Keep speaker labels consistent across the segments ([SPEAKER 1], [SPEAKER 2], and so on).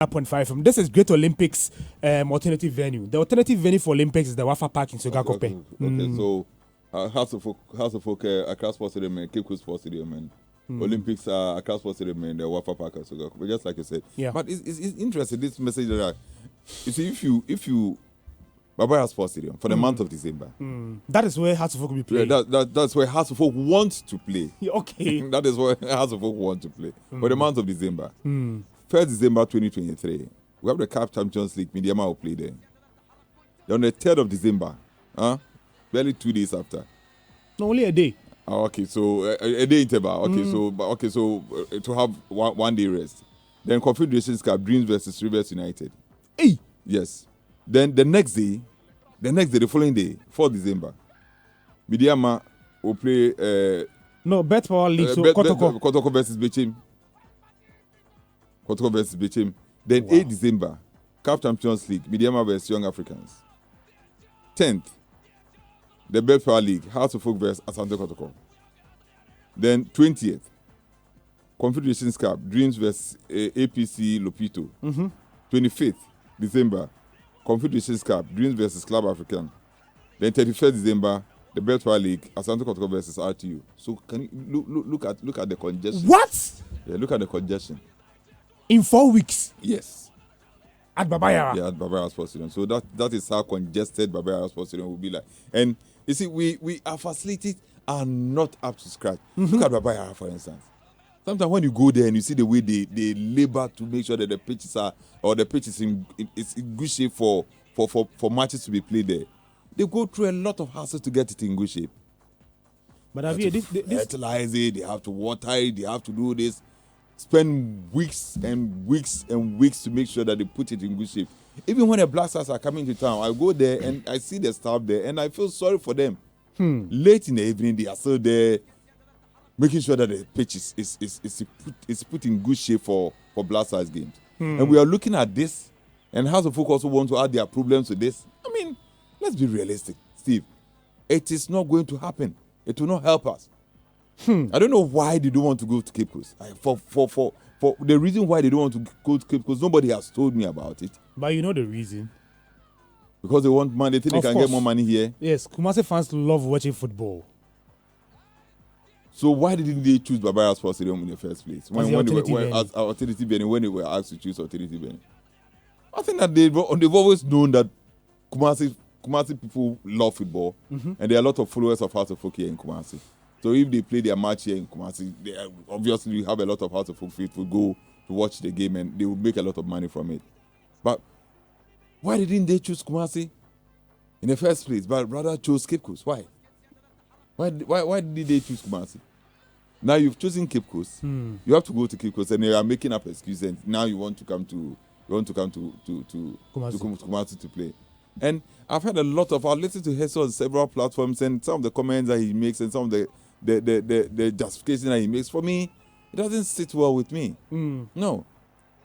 [SPEAKER 1] 0.5 from this is Great Olympics alternative venue. The alternative venue for Olympics is the Wafa Park in Sogakope.
[SPEAKER 2] Okay, so House of Oak, Accra Sports Stadium and Cape Coast Sports Stadium and Olympics, Accra Sports Stadium and the Wafa Park in Sogakope, just like you said.
[SPEAKER 1] Yeah.
[SPEAKER 2] But it's interesting, this message that you see, if you Baba Yara Sports Stadium for the month of December.
[SPEAKER 1] That is where Hearts of Oak will be playing.
[SPEAKER 2] Yeah, that's where Hearts of Oak wants to play.
[SPEAKER 1] Yeah, okay.
[SPEAKER 2] That is where Hearts of Oak want to play for the month of December. 1st December 2023, we have the CAF Champions League. Mediama will play there. Then on the 3rd of December, barely 2 days after.
[SPEAKER 1] No, only a day.
[SPEAKER 2] Oh, okay, so a day interval. Okay, so to have one day rest. Then Confederations Cup, Dreams versus Rivers United.
[SPEAKER 1] Hey.
[SPEAKER 2] Yes. Then the next day, the following day, 4th December, Mediama will play.
[SPEAKER 1] No, Bet Power League. So
[SPEAKER 2] Kotoko versus Bechim. Kotoko versus Bechim. Then 8th December, CAF Champions League, Mediama versus Young Africans. 10th, the Bet Power League, Hearts of Oak versus Asante Kotoko. Then 20th, Confederations Cup, Dreams versus APC Lopito. 25th December, Confederations Cup, Dreams versus Club African. Then 31st December, the Bet Power League, Asante Kotoko versus RTU. So can you look at the congestion?
[SPEAKER 1] What?
[SPEAKER 2] Yeah, look at the congestion.
[SPEAKER 1] In 4 weeks?
[SPEAKER 2] Yes.
[SPEAKER 1] At Baba Yara?
[SPEAKER 2] Yeah, at Baba Yara Sports Stadium. So that is how congested Baba Yara Sports Stadium will be like. And you see, our facilities are not up to scratch. Look at Baba Yara, for instance. Sometimes when you go there and you see the way they labor to make sure that the pitches is in good shape for matches to be played there, they go through a lot of hassle to get it in good shape.
[SPEAKER 1] But this
[SPEAKER 2] fertilize it, they have to water it, they have to do this. Spend weeks and weeks and weeks to make sure that they put it in good shape. Even when the Black Stars are coming to town, I go there and I see the staff there and I feel sorry for them. Late in the evening, they are still there making sure that the pitch is put in good shape for Black Stars games. And we are looking at this, and House of Oak also want to add their problems to this. I mean, let's be realistic, Steve. It is not going to happen. It will not help us. I don't know why they don't want to go to Cape Coast. For the reason why they don't want to go to Cape Coast, nobody has told me about it.
[SPEAKER 1] But you know the reason.
[SPEAKER 2] Because they want money. They think they can get more money here.
[SPEAKER 1] Yes, Kumasi fans love watching football.
[SPEAKER 2] So why didn't they choose Baba Yara Sports Stadium in the first place? When they were asked to choose Alternative Venue. I think that they've always known that Kumasi people love football, and there are a lot of followers of Hearts of Oak here in Kumasi. So if they play their match here in Kumasi, they obviously have a lot of Hearts of Oak faithful go to watch the game, and they will make a lot of money from it. But why didn't they choose Kumasi in the first place, but rather chose Cape Coast? Why? Why did they choose Kumasi? Now you've chosen Cape Coast. You have to go to Cape Coast, and they are making up excuses. And now you want to come to Kumasi to play. And I've heard a lot of. I listened to Hesse on several platforms, and some of the comments that he makes, and some of the justification that he makes. For me, it doesn't sit well with me. No.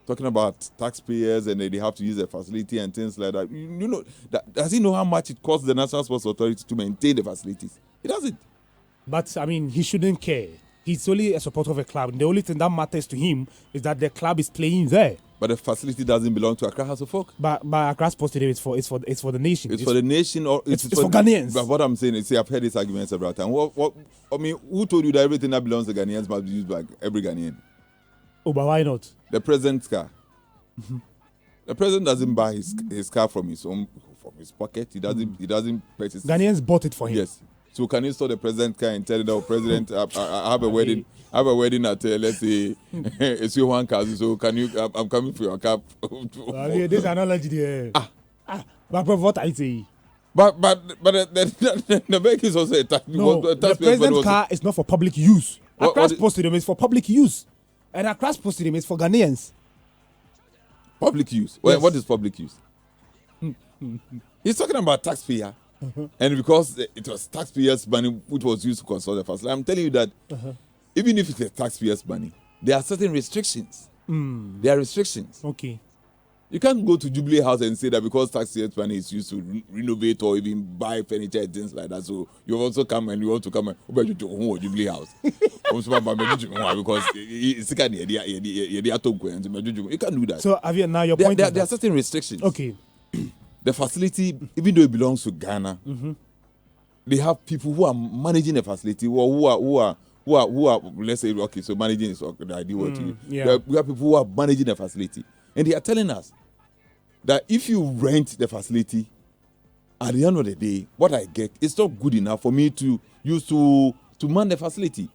[SPEAKER 2] Talking about taxpayers and they have to use the facility and things like that. You know, does he know how much it costs the National Sports Authority to maintain the facilities? He doesn't. But,
[SPEAKER 1] I mean, he shouldn't care. He's only a supporter of a club. The only thing that matters to him is that the club is playing there.
[SPEAKER 2] But the facility doesn't belong to Accra Hearts of Oak.
[SPEAKER 1] But Accra Sports Stadium is for the nation.
[SPEAKER 2] It's for the nation, or
[SPEAKER 1] it's for Ghanaians.
[SPEAKER 2] But what I'm saying is, I've heard this argument several times. I mean, who told you that everything that belongs to Ghanaians must be used by every Ghanaian?
[SPEAKER 1] Oh, but why not?
[SPEAKER 2] The president's car. The president doesn't buy his car from his pocket. He doesn't purchase.
[SPEAKER 1] Ghanaians bought it for him.
[SPEAKER 2] Yes. So can you store the president's car and tell the president, I have a wedding. I have a wedding at let's say it's your one cousin. So can you? I'm coming for your car.
[SPEAKER 1] This analogy there. But what I say.
[SPEAKER 2] But the bank is also a tax.
[SPEAKER 1] No, the president's car is not for public use. Accra Sports Stadium is for public use, and Accra Sports Stadium is for Ghanaians.
[SPEAKER 2] Public use.
[SPEAKER 1] Yes.
[SPEAKER 2] What is public use? He's talking about taxpayer. And because it was taxpayers' money which was used to consult the facility, I'm telling you that even if it's a taxpayers' money, there are certain restrictions. There are restrictions.
[SPEAKER 1] Okay.
[SPEAKER 2] You can't go to Jubilee House and say that because taxpayers' money is used to renovate or even buy furniture and things like that. So you also come and you want to come and Jubilee House. Because you can't do that.
[SPEAKER 1] So have you now your point?
[SPEAKER 2] There are certain restrictions.
[SPEAKER 1] Okay.
[SPEAKER 2] The facility, even though it belongs to Ghana, they have people who are managing the facility or who are let's say, okay, so managing is the ideal word to you.
[SPEAKER 1] Yeah.
[SPEAKER 2] We have people who are managing the facility, and they are telling us that if you rent the facility, at the end of the day, what I get is not good enough for me to use to man the facility.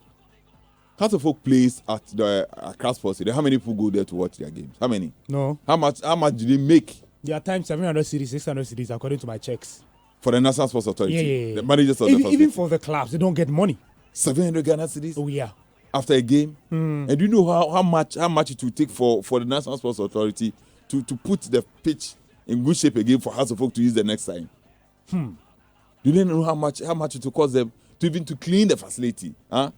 [SPEAKER 2] Hearts of Oak plays at the Accra Sports Stadium. How many people go there to watch their games? How many?
[SPEAKER 1] No.
[SPEAKER 2] How much do they make?
[SPEAKER 1] There are times 700 cities, 600 cities, according to my checks.
[SPEAKER 2] For the National Sports Authority?
[SPEAKER 1] Yeah.
[SPEAKER 2] The managers of the facility?
[SPEAKER 1] Even for the clubs, they don't get money.
[SPEAKER 2] 700 Ghana cedis?
[SPEAKER 1] Oh, yeah.
[SPEAKER 2] After a game? And do you know how much it will take for the National Sports Authority to put the pitch in good shape again for Hearts of Oak to use the next time? Do you know how much it will cost them to clean the facility? Huh?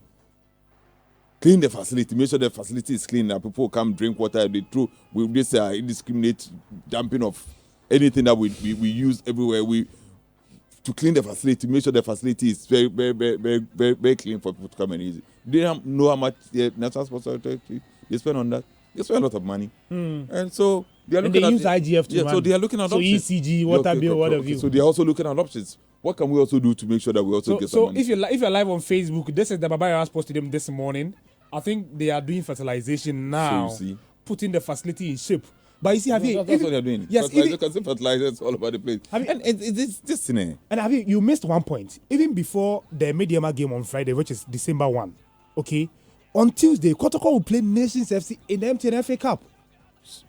[SPEAKER 2] Clean the facility, make sure the facility is clean, that people come drink water, they throw with this indiscriminate dumping of anything that we use everywhere. To clean the facility, make sure the facility is very, very, very, very, very, very clean for people to come and use it. They don't know how much the National Sports Authority they spend on that. They spend a lot of money, and so they are looking
[SPEAKER 1] at use IGF to
[SPEAKER 2] so they are looking at options.
[SPEAKER 1] So ECG, water bill, whatever.
[SPEAKER 2] So they are also looking at options. What can we also do to make sure that we also get some money?
[SPEAKER 1] So if you're live on Facebook, this is the Baba Yara Sports Stadium this morning. I think they are doing fertilization now,
[SPEAKER 2] so you see,
[SPEAKER 1] putting the facility in shape. But you see, that's
[SPEAKER 2] what they are doing.
[SPEAKER 1] Yes,
[SPEAKER 2] you can see fertilizers all over the place. And it's this thing.
[SPEAKER 1] And you missed one point. Even before the Mediama game on Friday, which is December 1, okay, on Tuesday, Kotoko will play Nations FC in the MTN FA Cup.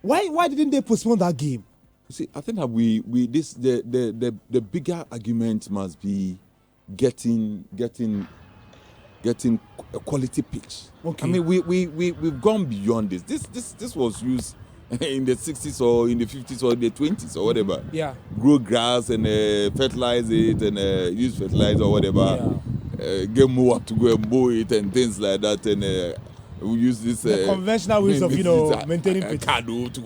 [SPEAKER 1] Why didn't they postpone that game?
[SPEAKER 2] You see, I think that the bigger argument must be getting a quality pitch.
[SPEAKER 1] Okay.
[SPEAKER 2] I mean, we've gone beyond this. This was used in the 60s or in the 50s or in the 20s or whatever.
[SPEAKER 1] Yeah.
[SPEAKER 2] Grow grass and fertilize it and use fertilizer or whatever. Yeah. Get mower to go and mow it and things like that. And we use this
[SPEAKER 1] the conventional ways of maintaining pitch.
[SPEAKER 2] Canoe to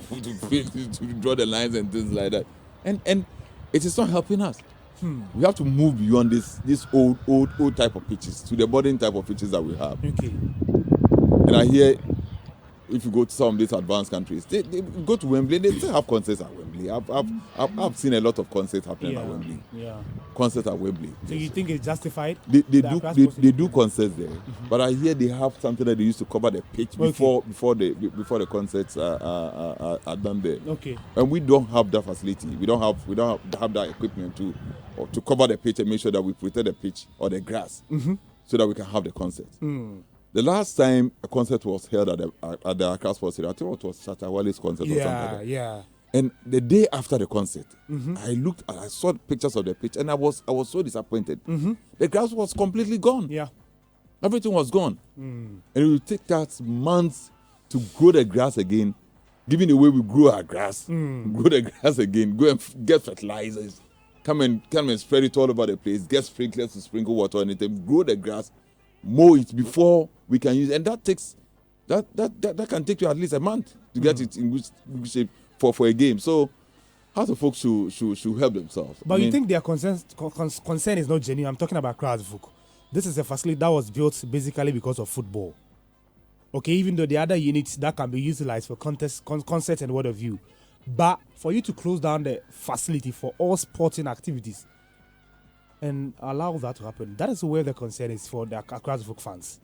[SPEAKER 2] draw the lines and things like that. And it is not helping us. We have to move beyond this old type of pitches to the modern type of pitches that we have.
[SPEAKER 1] Okay.
[SPEAKER 2] And I hear if you go to some of these advanced countries, they go to Wembley, they still have concerts at Wembley. I've seen a lot of concerts happening at Wembley.
[SPEAKER 1] Yeah.
[SPEAKER 2] Concerts at Wembley.
[SPEAKER 1] So you think it's justified?
[SPEAKER 2] They do concerts there, but I hear they have something that they used to cover the pitch before the concerts are done there.
[SPEAKER 1] Okay.
[SPEAKER 2] And we don't have that facility. We don't have that equipment to cover the pitch and make sure that we protect the pitch or the grass so that we can have the concert. The last time a concert was held at the Accra Sports Stadium, I think it was Shatta Wale's concert or something like that.
[SPEAKER 1] Yeah.
[SPEAKER 2] And the day after the concert, I saw pictures of the pitch, and I was so disappointed. The grass was completely gone.
[SPEAKER 1] Yeah.
[SPEAKER 2] Everything was gone. And it will take us months to grow the grass again, given the way we grow our grass. Grow the grass again, go and get fertilizers, come and spread it all over the place, get sprinklers to sprinkle water on it, and grow the grass, mow it before we can use it. And that can take you at least a month to get it in good shape for a game. So Hearts of Oak should help themselves.
[SPEAKER 1] But you think their concern is not genuine? I'm talking about Hearts of Oak. This is a facility that was built basically because of football. Okay, even though the other units that can be utilized for concerts and what have you. But for you to close down the facility for all sporting activities and allow that to happen, that is where the concern is for the Accra Folk fans.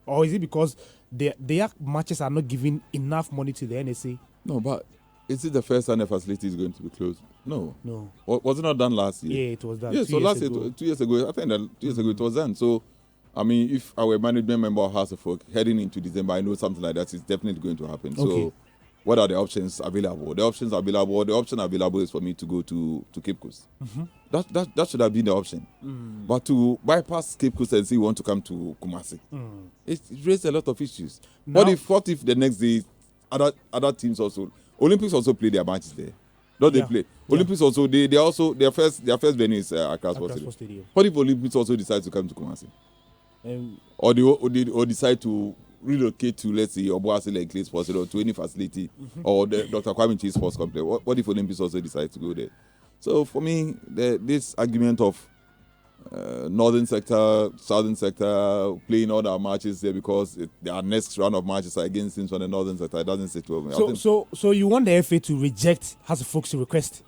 [SPEAKER 1] Or is it because their matches are not giving enough money to the NSA?
[SPEAKER 2] No, but is it the first time the facility is going to be closed? No. Was it not done last year?
[SPEAKER 1] Yeah, it was done.
[SPEAKER 2] Yeah, so last year, 2 years ago, I think that 2 years ago it was done. So, I mean, if our management member of Hearts of Oak heading into December, I know something like that is definitely going to happen. Okay. So, what are the options available? The option available is for me to go to Cape Coast. That should have been the option. But to bypass Cape Coast and say you want to come to Kumasi, it raised a lot of issues. Now, what if the next day other teams also, Olympics also play their matches there? Don't they play? Olympics also they also their first venue is Accra Sports Stadium. What if Olympics also decide to come to Kumasi? Or decide to relocate to, let's say, Obuasi like Clay Sports or to any facility or the Dr. Kwame Chi Sports Complex, what if Olympics also decide to go there? So for me, this argument of northern sector, southern sector playing all our matches there because our next round of matches are against teams on the northern sector, it doesn't sit well with me.
[SPEAKER 1] So you want the FA to reject House of Oak's request?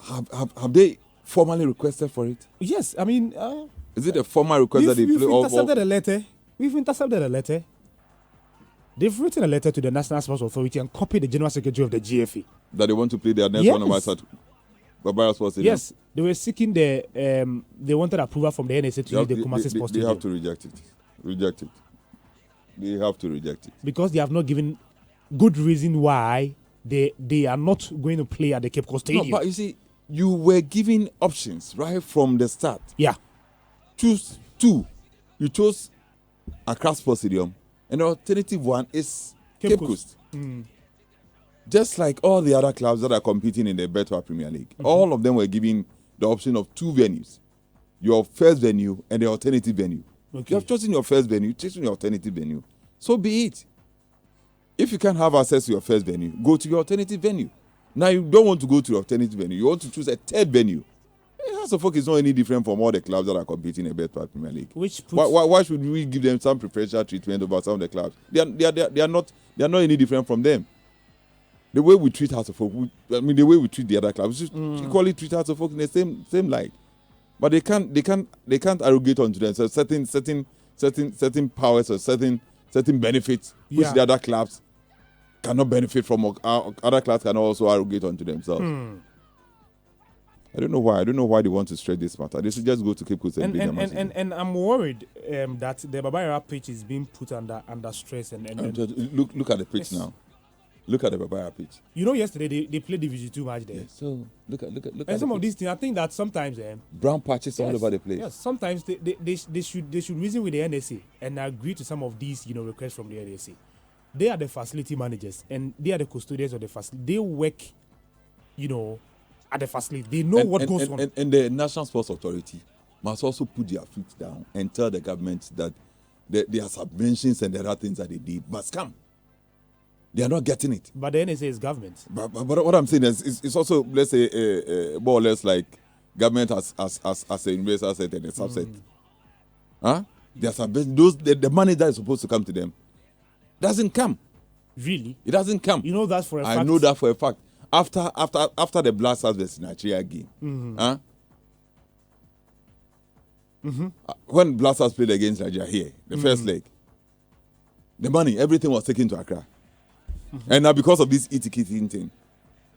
[SPEAKER 2] Have they formally requested for it?
[SPEAKER 1] Yes, I mean,
[SPEAKER 2] is it a formal request that they play?
[SPEAKER 1] We've intercepted a letter. They've written a letter to the National Sports Authority and copied the General Secretary of the GFA
[SPEAKER 2] that they want to play their next round of matches at Baba Yara Sports Stadium.
[SPEAKER 1] Yes, they were seeking they wanted approval from the NSA to use the Kumasi Sports Stadium.
[SPEAKER 2] They have to reject it. They have to reject it.
[SPEAKER 1] Because they have not given good reason why they are not going to play at the Cape Coast Stadium.
[SPEAKER 2] No, but you see, you were given options right from the start.
[SPEAKER 1] Yeah.
[SPEAKER 2] Choose two. You chose Accra Sports Stadium, and the alternative one is Cape Coast. Just like all the other clubs that are competing in the Betway Premier League, all of them were given the option of two venues: your first venue and the alternative venue. Okay. You have chosen your first venue, chosen your alternative venue. So be it. If you can't have access to your first venue, go to your alternative venue. Now you don't want to go to the alternative venue; you want to choose a third venue. House of Oak is not any different from all the clubs that are competing in the Betway Premier League. Why should we give them some preferential treatment over some of the clubs? They are not any different from them. The way we treat House of Oak, the way we treat the other clubs, we should equally treat House of Oak in the same light. But they can't arrogate onto themselves certain powers or certain benefits which the other clubs cannot benefit from. Other clubs can also arrogate onto themselves. I don't know why they want to stretch this matter. They should just go to Cape Coast and beat them.
[SPEAKER 1] And I'm worried that the Baba Yara pitch is being put under stress.
[SPEAKER 2] Look at the pitch now. Look at the Baba Yara pitch.
[SPEAKER 1] You know, yesterday they played Division 2 match there.
[SPEAKER 2] Yeah, so look at.
[SPEAKER 1] And some of these things, I think that sometimes
[SPEAKER 2] brown patches all over the place.
[SPEAKER 1] Yes, sometimes they should reason with the NSA and agree to some of these requests from the NSA. They are the facility managers and they are the custodians of the facility. They work, at the facility. They know what goes on.
[SPEAKER 2] And the National Sports Authority must also put their feet down and tell the government that their subventions and the other things that they did must come. They are not getting it.
[SPEAKER 1] But the NSA is government.
[SPEAKER 2] But what I'm saying is, it's also, let's say, more or less like government as a investor asset and a subset. Their subventions, the money that is supposed to come to them doesn't come.
[SPEAKER 1] Really?
[SPEAKER 2] It doesn't come.
[SPEAKER 1] You know that for a fact?
[SPEAKER 2] I know that for a fact. After the Black Stars versus Nigeria game, when Black Stars played against Nigeria here, the first leg, the money, everything was taken to Accra. And now because of this ticketing thing,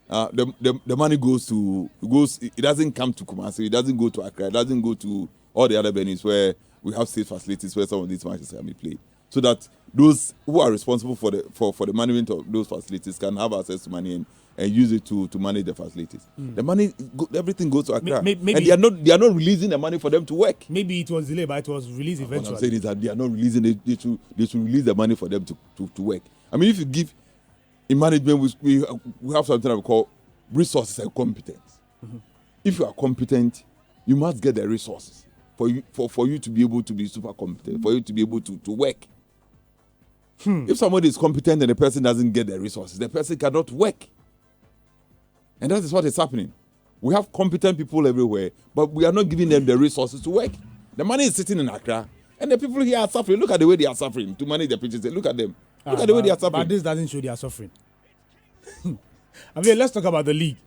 [SPEAKER 2] the money it doesn't come to Kumasi, it doesn't go to Accra, it doesn't go to all the other venues where we have state facilities where some of these matches can be played. So that those who are responsible for the management of those facilities can have access to money and use it to manage the facilities. The money, everything goes to Accra. Maybe, and they are not releasing the money for them to work.
[SPEAKER 1] Maybe it was delayed, but it was released eventually.
[SPEAKER 2] What I'm saying is that they are not releasing it. They should release the money for them to work. I mean, if you give in management, we have something that we call resources and competence. If you are competent, you must get the resources for you to be able to be super competent, for you to be able to work. If somebody is competent and the person doesn't get the resources, the person cannot work. And that is what is happening. We have competent people everywhere, but we are not giving them the resources to work. The money is sitting in Accra, and the people here are suffering. Look at the way they are suffering to manage the pitches. Look at them. Look at the way they are suffering.
[SPEAKER 1] But this doesn't show they are suffering. I mean, let's talk about the league.